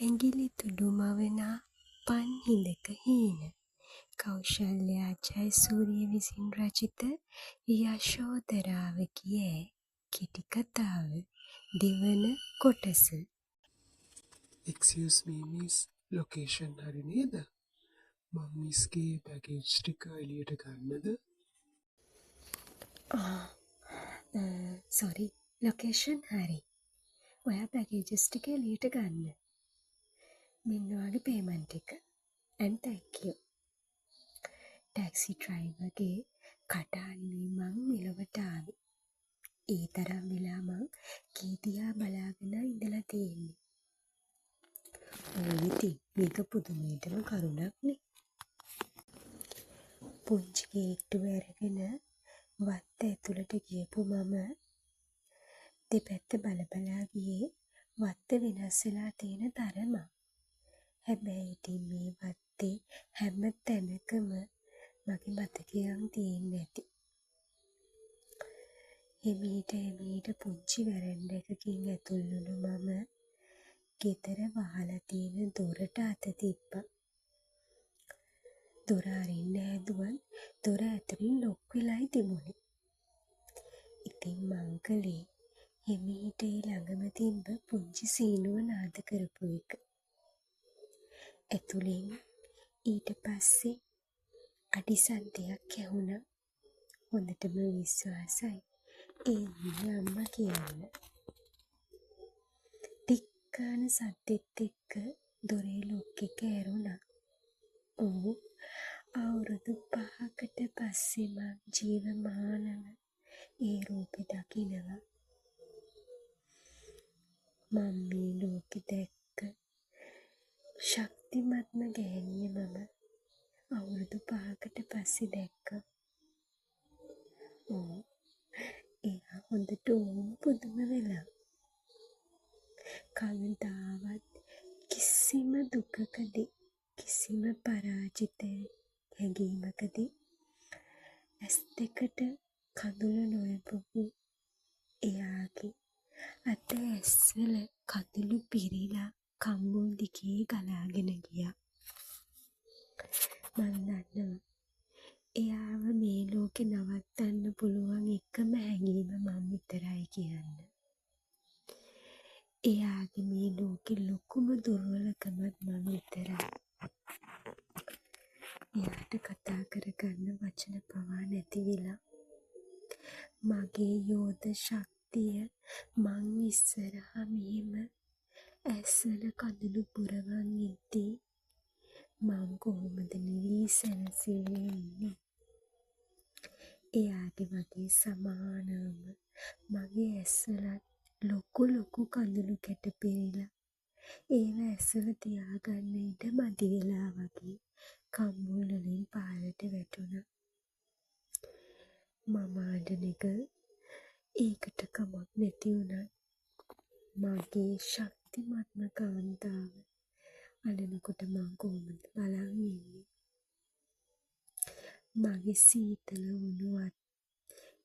ඇඟිලි තුඩු මවනා පන් හිඳක හීන. කෞශල්‍යා ජයසූරිය විසින් රචිත යශෝධරාවගේ ඈ කෙටි කතාව දෙවන කොටස. Excuse me miss, ලොකේෂන් හරි නේද? මම මිස්ගේ බැගේජ් ටික එළියට ගන්නද? සොරි ලොකේෂන් හරි. ඔයා බැගේජස් ටික එළියට ගන්න. මෙන්න ඔයාගේ පේමන්ට් එක. and thank you. ටැක්සි ඩ්‍රයිවර්ගේ කටහඬිනුයි මං මෙලොවට ආවේ. ඒ තරම් වෙලා මං ගේ දිහා බලාගෙන ඉඳලා තියෙන්නේ. ඉතින් මේක පුදුමයටම කරුණක්නේ. පුංචි ගේට්ටුව අරගෙන වත්ත ඇතුළට ගියපු මම දෙපැත්ත බලා ගියේ වත්ත වෙනස් වෙලා තියෙන තරමක්. හැබැයි ඉතින් මේ වත්තේ හැම තැනකම මගේ මතකයන් තියෙන්නේ නැති. එමීට පුංචි වැරැන්ඩ එකකින් ඇතුල් වුණු මම ගෙදර වහලා තියෙන දොරට අත තිබ්බා. දොර අරින්න හැදුවත් දොර ඇතුලින් ලොක් වෙලයි තිබුණේ. ඉතින් මං කළේ එමීට ළඟම තිබ්බ පුංචි සීනුව නාද කරපු එක. ඇතුලෙන් ඊට පස්සේ අඩි සද්දයක් ඇහුණා. හොඳටම විශ්වාසයි ඒ අම්මා කියන්න. ටික්කාන සද්දෙත් එක්ක දොරේ ලොක් එක ඇරුණා. ඔව්, අවුරුදු 5කට පස්සේ මං ජීවමානව ඒ රූපෙ දකිනවා. මං මේ ලෝකෙ දැක්ක ශක්තිමත්ම ගෑණිය මම අවුරුදු 5කට පස්සේ දැක්කා. ඔව්, එයා හොඳටම පුදුම වෙලා. කවදාවත් කිසිම දුකකදී කිසිම පරාජිත හැඟීමකදී ඇස් දෙකට කඳුළු නොලැබපු එයාගේ අත ඇස්වල කඳුළු පිරීලා කම්බුල් දිගේ ගලාගෙන ගියා. මං දන්නවා එයාව මේ ලෝකෙ නවත්තන්න පුළුවන් එකම හැඟීම මං විතරයි කියන්න. එයාගේ මේ ලෝකෙ ලොකුම දුර්වලකමත් මං විතරයි. එයාට කතා කරගන්න වචන පවා නැති වෙලා මගේ යෝධ ශක්තිය මං ඉස්සරහා මෙහෙම ඇස්වල කඳුළු පුරවන් ඉද්දී මං කොහොමද නිවී සැනසීලා ඉන්නේ? එයාගේ වගේ සමානවම මගේ ඇස්වලත් ලොකු කඳුළු කැට පිරීලා ඒව ඇස්වල තියාගන්න ඉඩ මදි වෙලා වගේ කම්බුල් වලින් පාරට වැටුණා. මම අඬන එක ඒකට කමක් නැති වුණත් මගේ ශක්තිමත්ම කාන්තාව අඬනකොට මං කොහොමද බලන් ඉන්නේ? මගේ සීතල වුණුවත්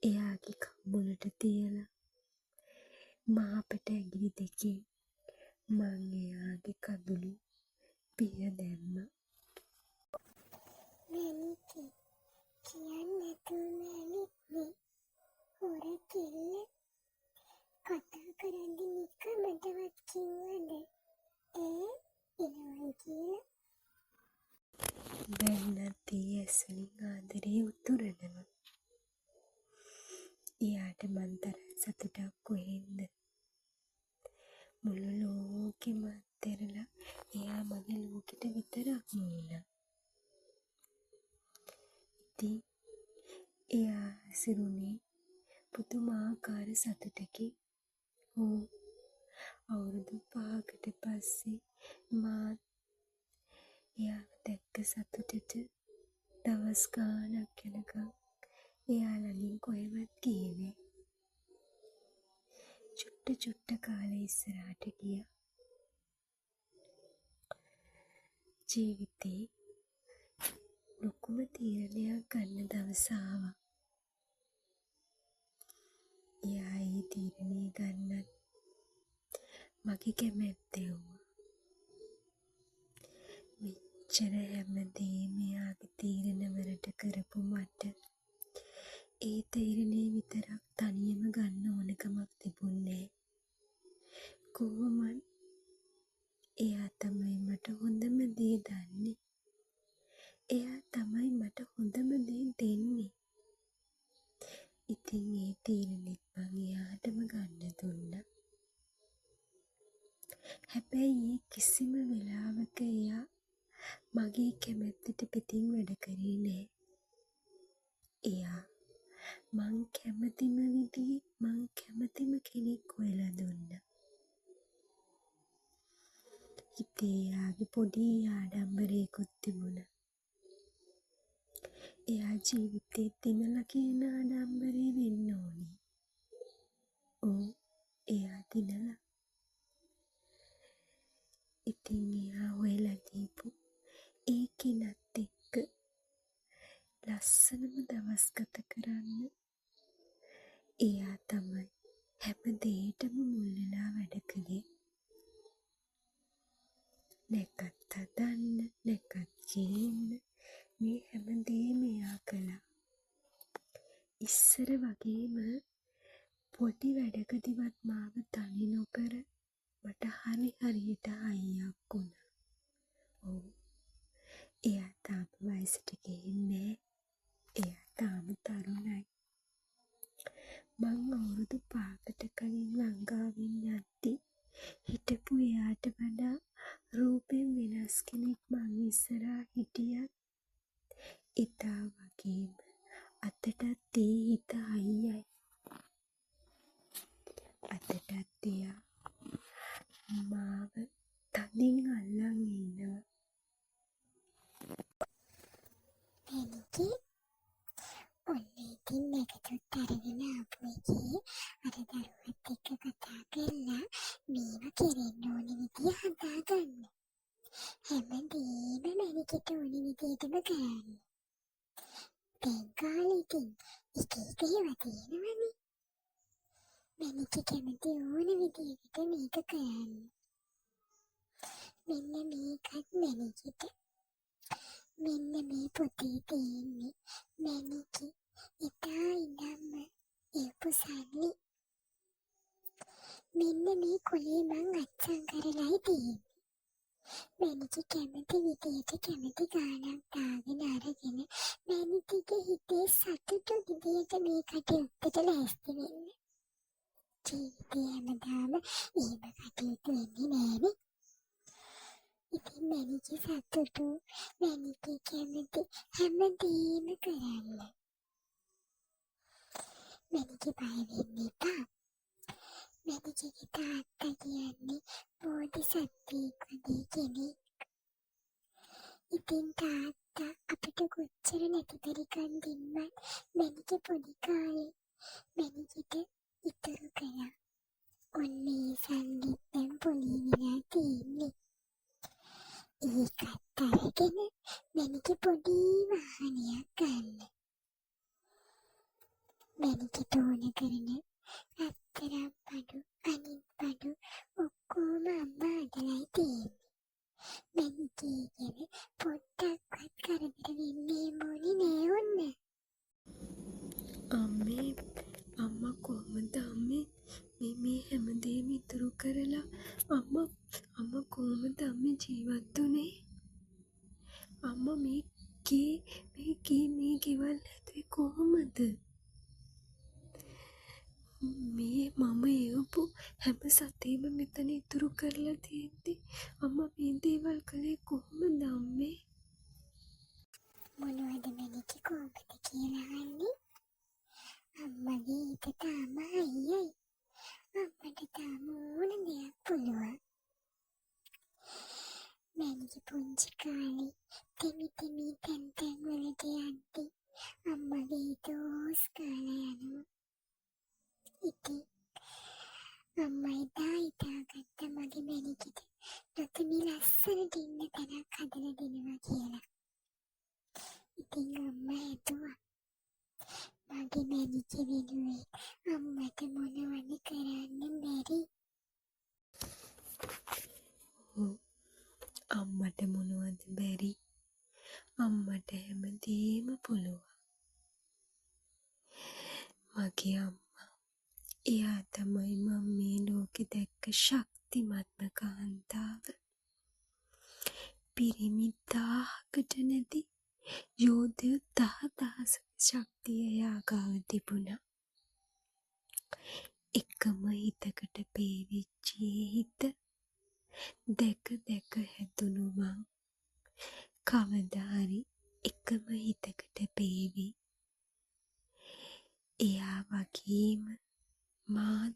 එයාගේ කම්බුලට තියලා මාපට ඇඟිලි දෙකෙන් මං එයාගේ කඳුළු පිය දැම්මා. මැනිකේ කියන්න නැතුව හොර කෙල්ල කතා කරන්දි නිකමටවත් කිව්වද එනවයි කියලා? වැන්නත් ඒ ඇස්වලින් ආදරේ උතුරනවා. එයාට මං තරම් සතුටක් කොහෙන්ද? මුළු ලෝකෙම අත්හැරලා එයා මගේ ලෝකෙට විතරක්ම වුණා. ඉතින් එයා හැසිරුනේ පුදුමාකාර සතුටකින්. ඔව්, අවුරුදු 5කට පස්සේ මාත් එයාව දැක්ක සතුටට දවස් ගාණක් යනකම් එයා ළඟින් කොහෙවත් ගියේ නෑ. චුට්ට කාලේ ඉස්සරහට ගියා. ජීවිතේ ලොකුම තීරණයක් ගන්න දවස ආවා. එයා ඒ තීරණය ගන්නත් මගේ කැමැත්ත එව්වා. එච්චර හැමදේම එයාගේ තීරණවලට කරපු මට ඒ තීරණේ විතරක් තනියම ගන්න ඕනකමක් තිබුණේ නෑ. කොහොමත් එයා තමයි මට හොඳම දේ දන්නේ. එයා තමයි මට හොඳම දේ දෙන්නේ. ඉතින් ඒ තීරණෙත් මං එයාටම ගන්න දුන්නා. හැබැයි ඒ කිසිම වෙලාවක එයා මගේ කැමැත්තට පිටින් වැඩ කරේ නෑ. එයා මං කැමතිම විදිහේ මං කැමතිම කෙනෙක් හොයලා දුන්නා. හිතේ එයාගේ පොඩි ආඩම්බරයකුත් තිබුණා. එයා ජීවිතේ දිනලා කියන ආඩම්බරේ වෙන්න ඕනේ. ඔව් එයා දිනලා. ඉතින් එයා හොයලා දීපු ඒ කෙනත් එක්ක ලස්සනම දවස් ගත කරන්න එයා තමයි හැම දෙයකටම මුල් වෙලා වැඩ කළේ. නැකත් හදන්න, නැකත් ගේන්න මේ හැම දෙයක්ම එයා කළා. ඉස්සර වගේම පොඩි වැඩකදිවත් මාව තනි නොකර මට හරියට අයියක් වුණා. ඔව් එයා තාම වයසට ගිහින් නෑ. එයා තාම තරුණයි. මං අවුරුදු 5කට කලින් ලංකාවෙන් යද්දි හිටපු එයාට වඩා රූපෙන් වෙනස් කෙනෙක් මං ඉස්සරහා හිටියත් එදා වගේම අදටත් ඒ හිත අයියයි. අදටත් එයා මාව තදින් අල්ලන් ඉන්නවා. මැනිකේ ඔන්න ඉතින් නැකතොත් අරගෙන ආපු එකේ අර දරුවත් එක්ක කතා කරලා මේව කෙරෙන්න ඕන විදිය හදාගන්න. හැමදේම මැනිකට ඕන විදියටම කරන්න. දැන් කාලේ ඉතින් එක ඒවා තියෙනවනේ. මැනික කැමති ඕන විදියකට මේක කරන්න. මෙන්න මේකත් මැනිකට. මෙන්න මේ පොතේ තියෙන්නේ මැනික එදා ඉඳන්ම එපු සල්ලි. මෙන්න මේ කොලේ මං අච්චන් කරලායි තියෙන්නේ. මැනික කැමති විදියට කැමති ගානක් දාගෙන අරගෙන මැනිකගේ හිතේ සතුටු විදියට මේ කටයුත්තට ලෑස්ති වෙන්න. ජීවිතේ හැමදාම එහෙම කටයුතු වෙන්නේ නෑනේ. ඉතින් මැනික සතුටු මැනික කැමති හැමදේම කරන්න. මැනික බය වෙන්න එපා. මැනිකගේ තාත්තා කියන්නේ බෝධිසත්වෙක් වගේ කෙනෙක්. ඉතින් තාත්තා අපිට කොච්චර නැතිපරිකන් දෙන්නත් මැනික පොඩි කාලේ මැනිකට ඉතුරු කළා. ඔන්න ඒ සල්ලිත් දැන් පොලී වෙලා තියෙන්නේ. ඒකත් අරගෙන මැනික පොඩි වාහනයක් ගන්න. මැනිකට ඕන කරන රත්තරන් බඩු අනිත් බඩු ඔක්කොම අම්මා අදලයි තියෙන්නේ. මැනිකේ ගැන පොඩ්ඩක්වත් කරදර වෙන්නේ මොනේ නෑ ඔන්න. අම්මේ අම්මා කොහොමද අම්මේ මේ හැමදේම ඉතුරු කරලා අම්මා කොහොමද අම්මේ ජීවත් වුනේ? අම්මා මේ ගෙවල් හැදුවේ කොහොමද? මේ මම එවපු හැම සතේම මෙතන ඉතුරු කරලා තියෙද්දි අම්මා මේ දේවල් කළේ කොහොමද අම්මේ? මොනවද මැනික කොහොමද කියලා අහන්නේ? අම්මගේ හිත තාම අයියයි. අම්මට තාම ඕන දෙයක් පුළුවන්. මැනික පුංචි කාලේ තෙමි තැන් වලට යද්දි අම්මගේ හිත ඕස් කාලා යනවා. ඉතින් අම්මා එදා හිතාගත්ත මගේ මැනිකට නොතෙමි ලස්සනට ඉන්න තැනක් හදලා දෙනවා කියලා. ඉතින් අම්මා හිතුවා මගේ මැනික වෙනුවෙන් අම්මට මොනවද කරන්න බැරි. අම්මට මොනවද බැරි? අම්මට හැමදේම පුළුවන්. මගේ අම්මා. එයා තමයි මම මේ ලෝකෙ දැක්ක ශක්තිමත්ම කාන්තාව. පිරිමි 1000කට නැති යෝධයෝ 10,000ක ශක්තිය එයා ගාව තිබුණා. එකම හිතකට පේවිච්ච හිත දැක දැක හැදුණු මං කවදා හරි එකම හිතකට පේවි. එයා වගේම මාත්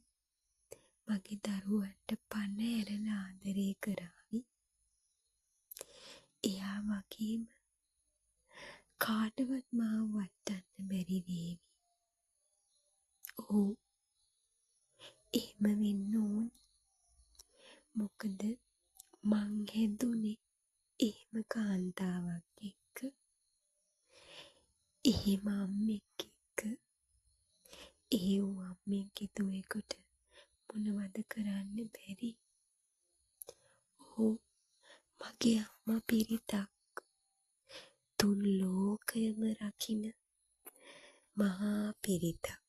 මගේ දරුවන්ට පණ ඇරලා ආදරේ කරાવી. එයා වගේම කාටවත් මාව වටන්න බැරි වේවි. ඔව්, එහෙම වෙන්න ඕන. මොකද මං හැදුනේ එහෙම කාන්තාවක් එක්ක. එහෙම අම්මෙක් එක්ක. එහෙව් අම්මෙක් දුවෙකුට මොනවද කරන්න බැරි? ඔව්, මගේ අම්මා පිරිතක්. 3 ලෝකයම රකින්න මහා පිරිතක්.